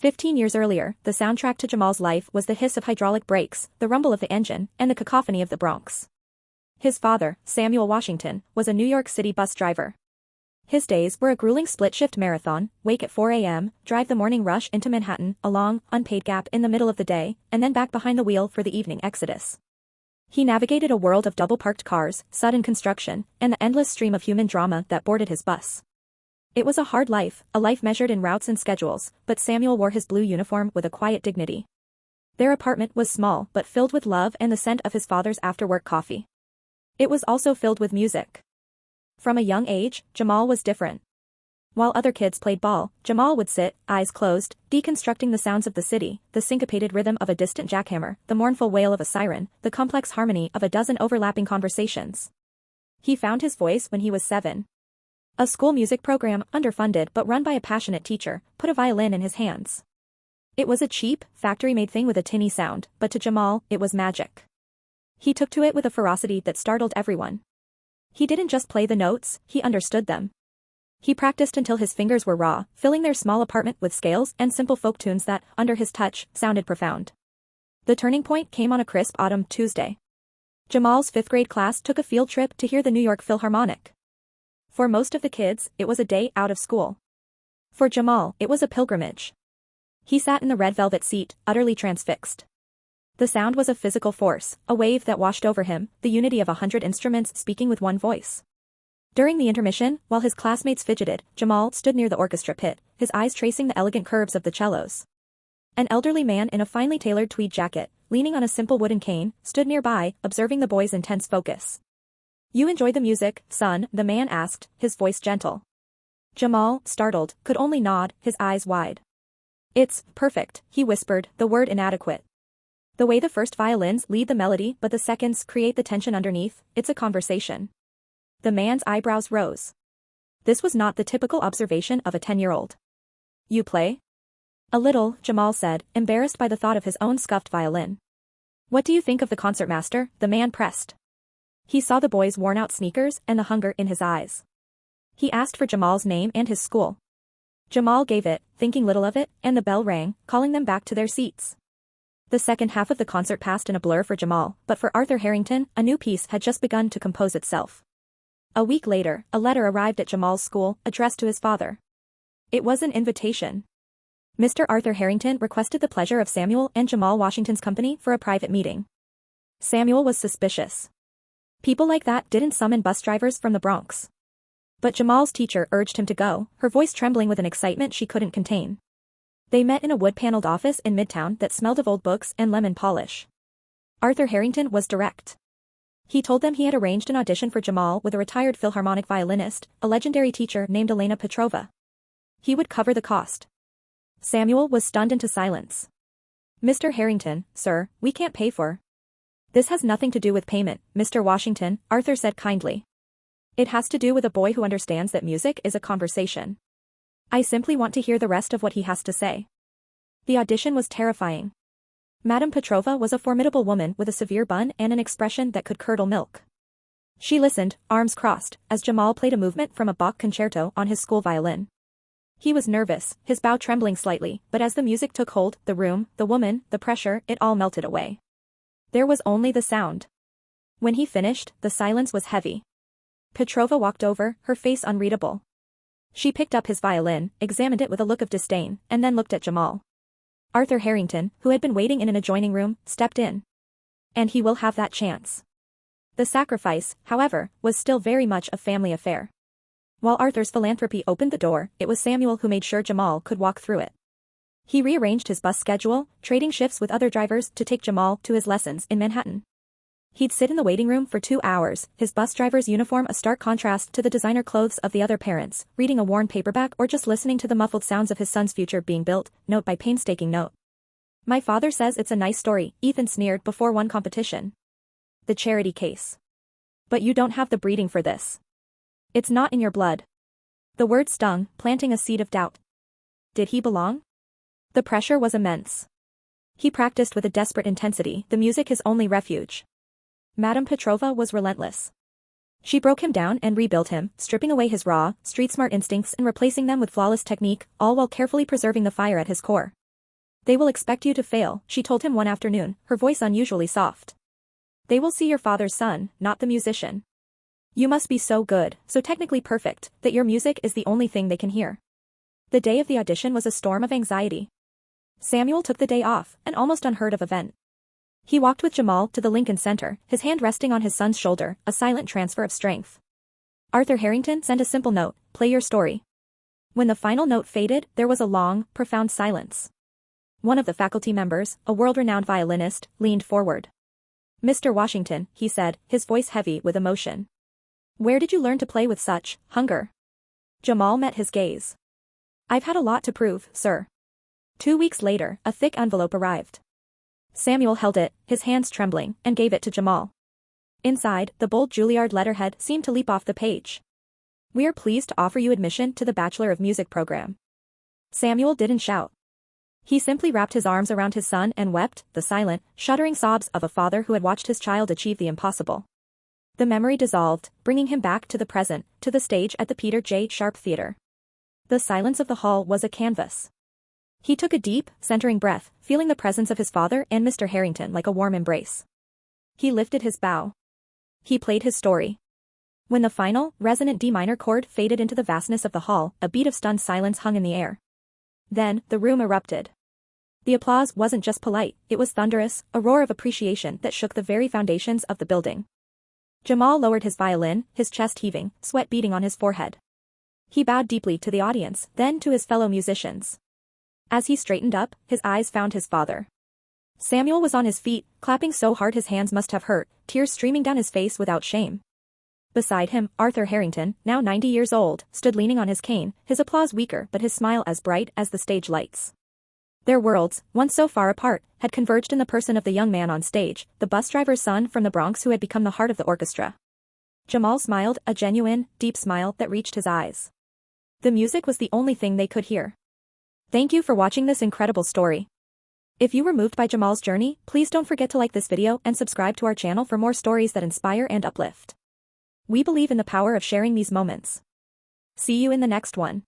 15 years earlier, the soundtrack to Jamal's life was the hiss of hydraulic brakes, the rumble of the engine, and the cacophony of the Bronx. His father, Samuel Washington, was a New York City bus driver. His days were a grueling split-shift marathon: wake at 4 a.m., drive the morning rush into Manhattan, a long, unpaid gap in the middle of the day, and then back behind the wheel for the evening exodus. He navigated a world of double-parked cars, sudden construction, and the endless stream of human drama that boarded his bus. It was a hard life, a life measured in routes and schedules, but Samuel wore his blue uniform with a quiet dignity. Their apartment was small but filled with love and the scent of his father's after-work coffee. It was also filled with music. From a young age, Jamal was different. While other kids played ball, Jamal would sit, eyes closed, deconstructing the sounds of the city, the syncopated rhythm of a distant jackhammer, the mournful wail of a siren, the complex harmony of a dozen overlapping conversations. He found his voice when he was 7. A school music program, underfunded but run by a passionate teacher, put a violin in his hands. It was a cheap, factory-made thing with a tinny sound, but to Jamal, it was magic. He took to it with a ferocity that startled everyone. He didn't just play the notes, he understood them. He practiced until his fingers were raw, filling their small apartment with scales and simple folk tunes that, under his touch, sounded profound. The turning point came on a crisp autumn Tuesday. Jamal's 5th-grade class took a field trip to hear the New York Philharmonic. For most of the kids, it was a day out of school. For Jamal, it was a pilgrimage. He sat in the red velvet seat, utterly transfixed. The sound was a physical force, a wave that washed over him, the unity of 100 instruments speaking with one voice. During the intermission, while his classmates fidgeted, Jamal stood near the orchestra pit, his eyes tracing the elegant curves of the cellos. An elderly man in a finely tailored tweed jacket, leaning on a simple wooden cane, stood nearby, observing the boys' intense focus. "You enjoy the music, son?" the man asked, his voice gentle. Jamal, startled, could only nod, his eyes wide. "It's perfect," he whispered, the word inadequate. "The way the first violins lead the melody but the seconds create the tension underneath, it's a conversation." The man's eyebrows rose. This was not the typical observation of a 10-year-old. "You play?" "A little," Jamal said, embarrassed by the thought of his own scuffed violin. "What do you think of the concertmaster?" the man pressed. He saw the boy's worn-out sneakers and the hunger in his eyes. He asked for Jamal's name and his school. Jamal gave it, thinking little of it, and the bell rang, calling them back to their seats. The second half of the concert passed in a blur for Jamal, but for Arthur Harrington, a new piece had just begun to compose itself. A week later, a letter arrived at Jamal's school, addressed to his father. It was an invitation. Mr. Arthur Harrington requested the pleasure of Samuel and Jamal Washington's company for a private meeting. Samuel was suspicious. People like that didn't summon bus drivers from the Bronx. But Jamal's teacher urged him to go, her voice trembling with an excitement she couldn't contain. They met in a wood-paneled office in Midtown that smelled of old books and lemon polish. Arthur Harrington was direct. He told them he had arranged an audition for Jamal with a retired Philharmonic violinist, a legendary teacher named Elena Petrova. He would cover the cost. Samuel was stunned into silence. "Mr. Harrington, sir, we can't pay for." "This has nothing to do with payment, Mr. Washington," Arthur said kindly. "It has to do with a boy who understands that music is a conversation. I simply want to hear the rest of what he has to say." The audition was terrifying. Madame Petrova was a formidable woman with a severe bun and an expression that could curdle milk. She listened, arms crossed, as Jamal played a movement from a Bach concerto on his school violin. He was nervous, his bow trembling slightly, but as the music took hold, the room, the woman, the pressure, it all melted away. There was only the sound. When he finished, the silence was heavy. Petrova walked over, her face unreadable. She picked up his violin, examined it with a look of disdain, and then looked at Jamal. Arthur Harrington, who had been waiting in an adjoining room, stepped in. "And he will have that chance." The sacrifice, however, was still very much a family affair. While Arthur's philanthropy opened the door, it was Samuel who made sure Jamal could walk through it. He rearranged his bus schedule, trading shifts with other drivers to take Jamal to his lessons in Manhattan. He'd sit in the waiting room for 2 hours, his bus driver's uniform a stark contrast to the designer clothes of the other parents, reading a worn paperback or just listening to the muffled sounds of his son's future being built, note by painstaking note. "My father says it's a nice story," Ethan sneered before one competition. "The charity case. But you don't have the breeding for this. It's not in your blood." The word stung, planting a seed of doubt. Did he belong? The pressure was immense. He practiced with a desperate intensity, the music his only refuge. Madame Petrova was relentless. She broke him down and rebuilt him, stripping away his raw, street-smart instincts and replacing them with flawless technique, all while carefully preserving the fire at his core. They will expect you to fail, she told him one afternoon, her voice unusually soft. They will see your father's son, not the musician. You must be so good, so technically perfect, that your music is the only thing they can hear. The day of the audition was a storm of anxiety. Samuel took the day off, an almost unheard of event. He walked with Jamal to the Lincoln Center, his hand resting on his son's shoulder, a silent transfer of strength. Arthur Harrington sent a simple note, play your story. When the final note faded, there was a long, profound silence. One of the faculty members, a world-renowned violinist, leaned forward. Mr. Washington, he said, his voice heavy with emotion. Where did you learn to play with such hunger? Jamal met his gaze. I've had a lot to prove, sir. 2 weeks later, a thick envelope arrived. Samuel held it, his hands trembling, and gave it to Jamal. Inside, the bold Juilliard letterhead seemed to leap off the page. We are pleased to offer you admission to the Bachelor of Music program. Samuel didn't shout. He simply wrapped his arms around his son and wept, the silent, shuddering sobs of a father who had watched his child achieve the impossible. The memory dissolved, bringing him back to the present, to the stage at the Peter J. Sharp Theater. The silence of the hall was a canvas. He took a deep, centering breath, feeling the presence of his father and Mr. Harrington like a warm embrace. He lifted his bow. He played his story. When the final, resonant D minor chord faded into the vastness of the hall, a beat of stunned silence hung in the air. Then, the room erupted. The applause wasn't just polite, it was thunderous, a roar of appreciation that shook the very foundations of the building. Jamal lowered his violin, his chest heaving, sweat beading on his forehead. He bowed deeply to the audience, then to his fellow musicians. As he straightened up, his eyes found his father. Samuel was on his feet, clapping so hard his hands must have hurt, tears streaming down his face without shame. Beside him, Arthur Harrington, now 90 years old, stood leaning on his cane, his applause weaker but his smile as bright as the stage lights. Their worlds, once so far apart, had converged in the person of the young man on stage, the bus driver's son from the Bronx who had become the heart of the orchestra. Jamal smiled, a genuine, deep smile that reached his eyes. The music was the only thing they could hear. Thank you for watching this incredible story. If you were moved by Jamal's journey, please don't forget to like this video and subscribe to our channel for more stories that inspire and uplift. We believe in the power of sharing these moments. See you in the next one.